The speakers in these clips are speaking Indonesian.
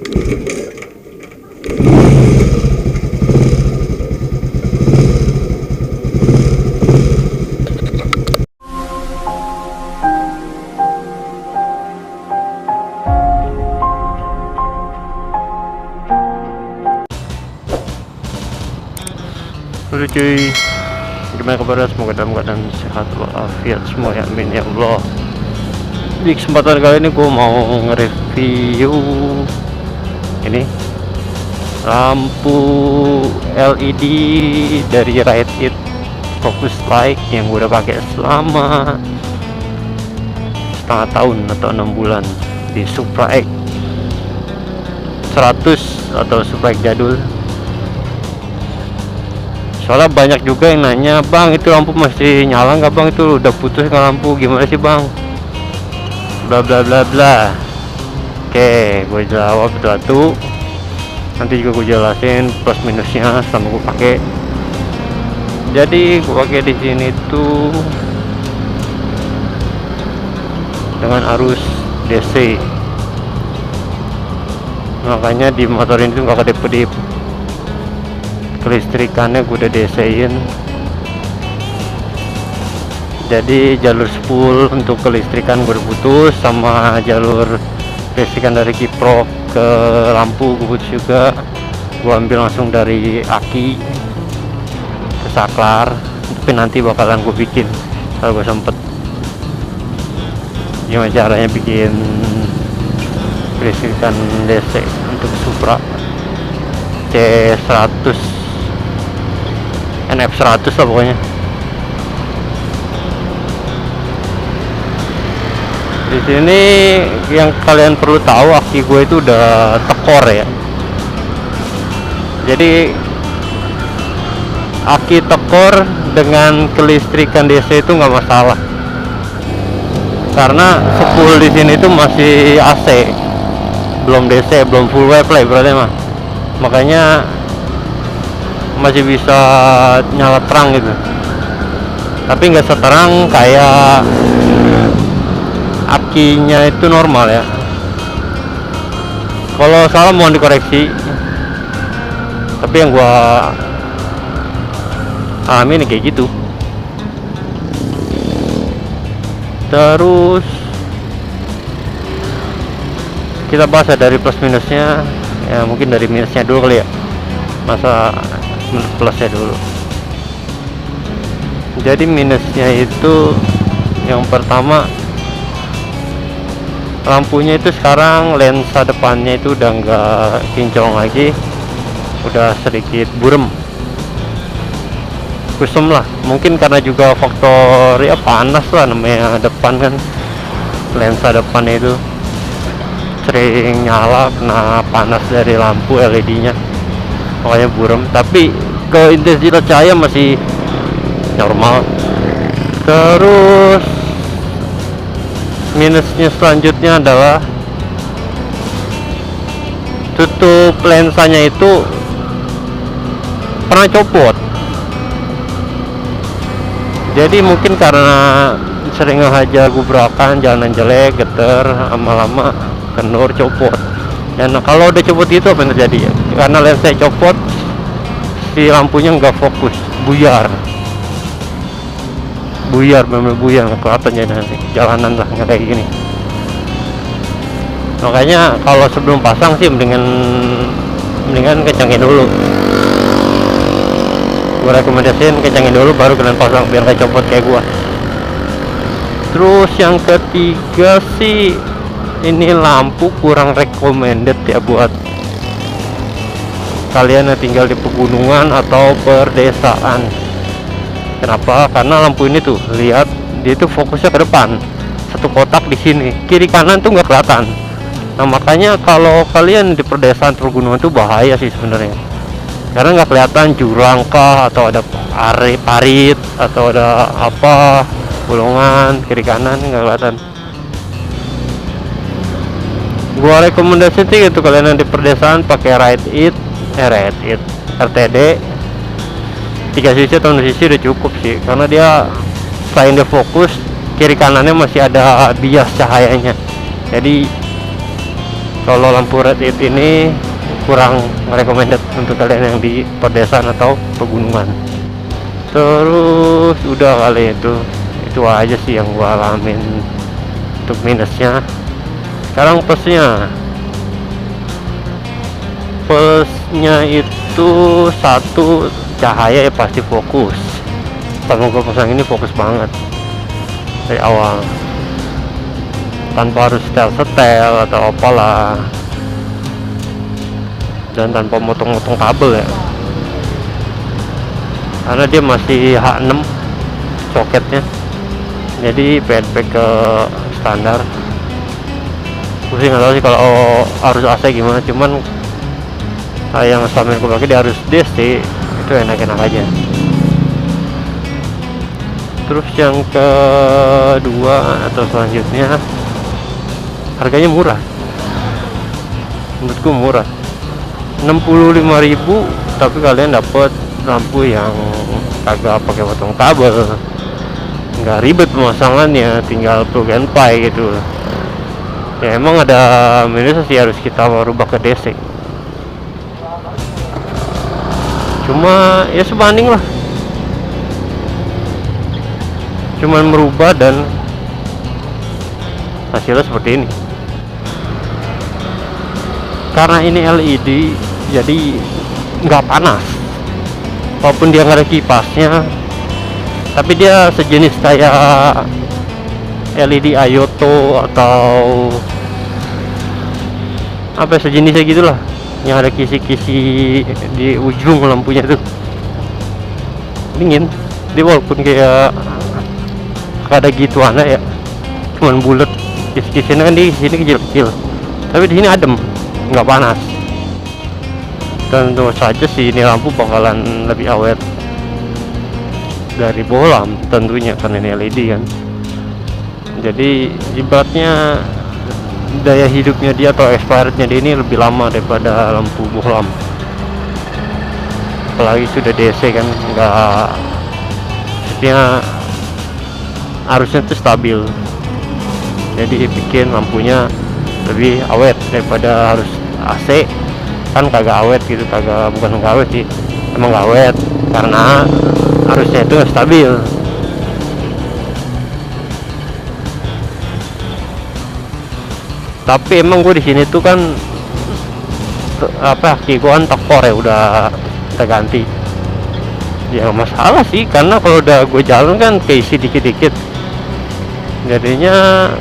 Udah cuy, gimana kabar? Semoga dalam keadaan sehat walafiat semua ya, amin ya Allah. Di kesempatan kali ini gue mau nge-review ini lampu LED dari Ride It Focus Light yang gue udah pakai selama setengah tahun atau 6 bulan di Supra X 100 atau Supra X jadul. Soalnya banyak juga yang nanya, bang itu lampu masih nyala nggak bang, itu udah putus nggak lampu, gimana sih bang, bla bla bla bla. Oke, gue jawab satu, nanti juga gue jelasin plus minusnya selama gue pakai. Jadi gue pakai di sini tuh dengan arus DC, makanya di motor ini tuh nggak kedip-kedip. Kelistrikannya gue udah DC-in, jadi jalur spool untuk kelistrikan gue udah putus, sama jalur kelistrikan dari kiprok ke lampu gue putus juga. Gue ambil langsung dari aki ke saklar, tapi nanti bakalan gue bikin kalau gue sempet gimana caranya bikin kelistrikan DC untuk Supra C100 NF100 lah pokoknya. Di sini yang kalian perlu tahu, aki gue itu udah tekor ya. Jadi aki tekor dengan kelistrikan DC itu nggak masalah, karena spool di sini itu masih AC, belum DC, belum full wave lah berarti mah. Makanya masih bisa nyala terang gitu, tapi nggak seterang kayak akinya itu normal ya. Kalau salah mohon dikoreksi, tapi yang gua alami kayak gitu. Terus kita bahas dari plus minusnya ya, mungkin dari minusnya dulu kali ya, masa plusnya dulu. Jadi minusnya itu yang pertama, lampunya itu sekarang lensa depannya itu udah nggak kinclong lagi, udah sedikit burem, kusem lah. Mungkin karena juga faktor ya panas lah, namanya depan kan, lensa depannya itu sering nyala kena panas dari lampu LED nya, makanya burem. Tapi ke intensitas cahaya masih normal. Terus minusnya selanjutnya adalah tutup lensanya itu pernah copot. Jadi mungkin karena sering ngehajar gubrakan, jalanan jelek, geter, lama-lama kendor copot. Dan kalau udah copot itu apa yang terjadi ya? Karena lensa copot, si lampunya nggak fokus, buyar, bener-bener buyar, nggak kelihatan ya nanti jalanan lah nggak kayak gini. Makanya kalau sebelum pasang sih mendingan kencangin dulu. Gue rekomendasiin kencangin dulu baru kalian pasang biar nggak copot kayak gua. Terus yang ketiga sih, ini lampu kurang recommended ya buat kalian yang tinggal di pegunungan atau perdesaan. Kenapa? Karena lampu ini tuh lihat, dia tuh fokusnya ke depan, satu kotak di sini, kiri kanan tuh nggak kelihatan. Nah makanya kalau kalian di perdesaan pegunungan tuh bahaya sih sebenarnya, karena nggak kelihatan jurang kah, atau ada parit, atau ada apa bolongan kiri kanan nggak kelihatan. Gua rekomendasi sih itu kalian yang di perdesaan pakai Ride It RTD 3 sisi atau 6 sisi udah cukup sih, karena dia selain dia fokus, kiri kanannya masih ada bias cahayanya, jadi Kalau lampu red it ini kurang recommended untuk kalian yang di pedesaan atau pegunungan. Terus udah kali itu aja sih yang gua alamin untuk minusnya. Sekarang plusnya itu satu, cahaya ya pasti fokus. Sama gua pasang ini fokus banget dari awal, tanpa harus setel atau apalah, dan tanpa motong-motong kabel ya, karena dia masih H6 soketnya, jadi PNP ke standar. Gue sih nggak tahu sih kalau arus AC gimana, cuman yang selama ini gue pakai dia harus DC, itu enak-enak aja. Terus yang kedua atau selanjutnya, harganya murah, menurutku murah, 65.000, tapi kalian dapat lampu yang kagak pakai potong kabel, nggak ribet pemasangannya, tinggal plug and play gitu. Ya emang ada minusnya sih, harus kita merubah ke DC, cuma ya sebanding lah, cuman merubah dan hasilnya seperti ini. Karena ini LED jadi nggak panas, walaupun dia nggak ada kipasnya, tapi dia sejenis kayak LED Ayoto atau apa sejenisnya gitulah, yang ada kisi-kisi di ujung lampunya tuh, dingin. Dia walaupun kayak ada gituan ya, cuman bulat, kisi-kisinya kan di sini kecil-kecil, tapi di sini adem, nggak panas. Dan tentu saja sih ini lampu bakalan lebih awet dari bohlam tentunya, karena ini LED kan. Jadi ibaratnya daya hidupnya dia atau expirednya dia ini lebih lama daripada lampu bohlam, apalagi sudah DC kan, nggak, maksudnya arusnya tuh stabil, jadi bikin lampunya lebih awet daripada harus AC. Kan kagak awet gitu, bukan nggak awet sih, emang nggak awet karena arusnya itu nggak stabil. Tapi emang gue di sini tuh kan kaki gue kan tekor ya, udah kita ganti ya, nggak masalah sih, karena kalau udah gue jalan kan keisi dikit-dikit, jadinya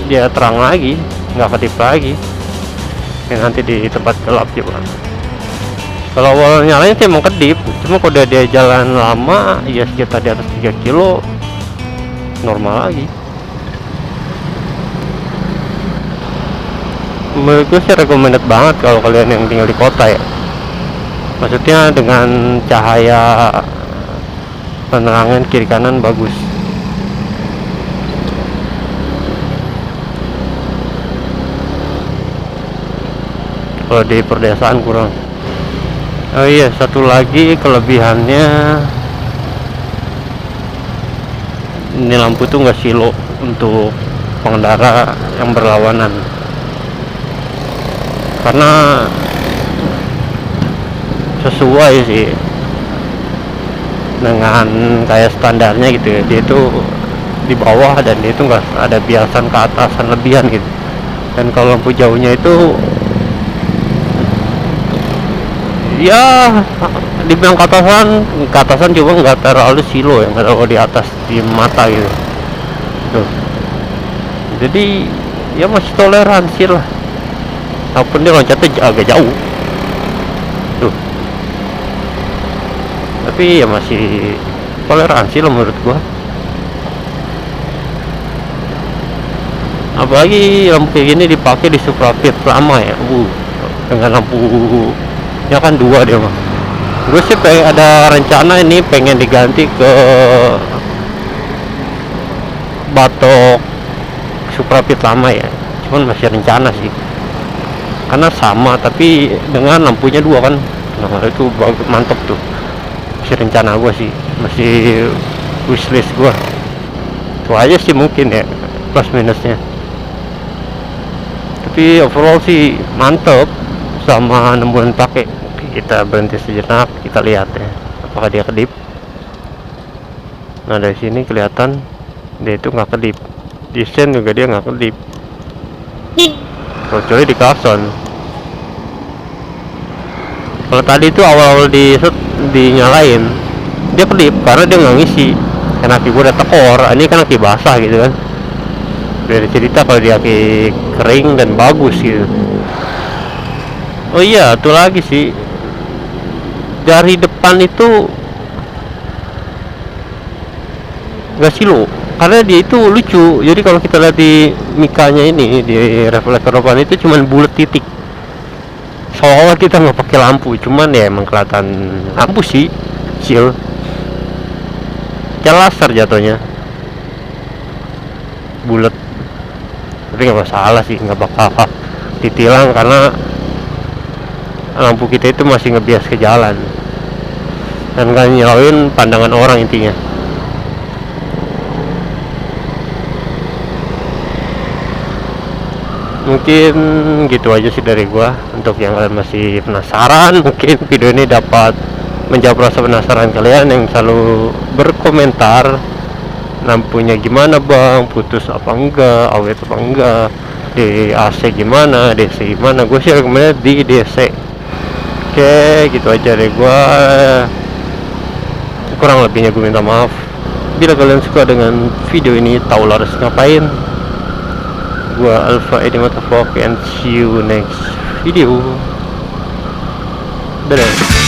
dia terang lagi, nggak kedip lagi yang nanti di tempat gelap juga. Kalau awal nyalanya sih emang kedip, cuma kalau udah dia jalan lama ya sekitar di atas 3 kilo normal lagi. Menurut gue sih recommended banget kalau kalian yang tinggal di kota ya, maksudnya dengan cahaya penerangan kiri kanan bagus. Kalau di perdesaan kurang. Oh iya, satu lagi kelebihannya, ini lampu tuh nggak silo untuk pengendara yang berlawanan, karena sesuai sih dengan kayak standarnya gitu ya, dia itu di bawah dan dia itu nggak ada biasan ke atasan lebihan gitu. Dan kalau lampu jauhnya itu ya dibilang ke atasan juga nggak terlalu silo ya, nggak terlalu di atas di mata gitu tuh. Jadi ya masih toleransi lah, walaupun dia loncatnya agak jauh tuh, tapi ya masih toleransi lah menurut gua. Apalagi lampu kayak gini dipakai di Suprapit lama ya, dengan lampu ya kan 2 dia mah. Gue sih ada rencana ini pengen diganti ke batok Suprapit lama ya, cuman masih rencana sih, karena sama tapi dengan lampunya 2 kan. Nah itu mantep tuh, masih rencana gue sih, masih wishlist gue. Itu aja sih mungkin ya plus minusnya. tapi overall sih mantep. Sama 6 bulan pakai, kita berhenti sejenak, kita lihat ya apakah dia kedip. Nah dari sini kelihatan dia itu nggak kedip, di sen juga dia nggak kedip, kecuali di klakson. Kalau tadi itu awal-awal dinyalain dia kedip karena dia nggak ngisi, karena aki udah tekor. Ini kan aki basah gitu kan, dari cerita kalau dia aki kering dan bagus gitu. Oh iya, tuh lagi sih, dari depan itu nggak silo, karena dia itu lucu. Jadi kalau kita lihat di mikanya ini, di reflektor depan itu cuman bulat titik, seolah kita nggak pakai lampu, cuman ya emang kelihatan lampu sih, kecil, kayak laser jatuhnya, bulat. Tapi nggak masalah sih, nggak bakal ditilang karena lampu kita itu masih ngebias ke jalan dan nggak nyilauin pandangan orang intinya. Mungkin gitu aja sih dari gua. Untuk yang kalian masih penasaran, mungkin video ini dapat menjawab rasa penasaran kalian yang selalu berkomentar lampunya gimana bang, putus apa enggak, awet apa enggak, di AC gimana, DC gimana. Gue sih rekomendasi di DC. Oke, gitu aja deh gua. Kurang lebihnya gue minta maaf. Bila kalian suka dengan video ini, tahu harus ngapain. Gua Alpha Edi Matafok, and see you next video. Dadah.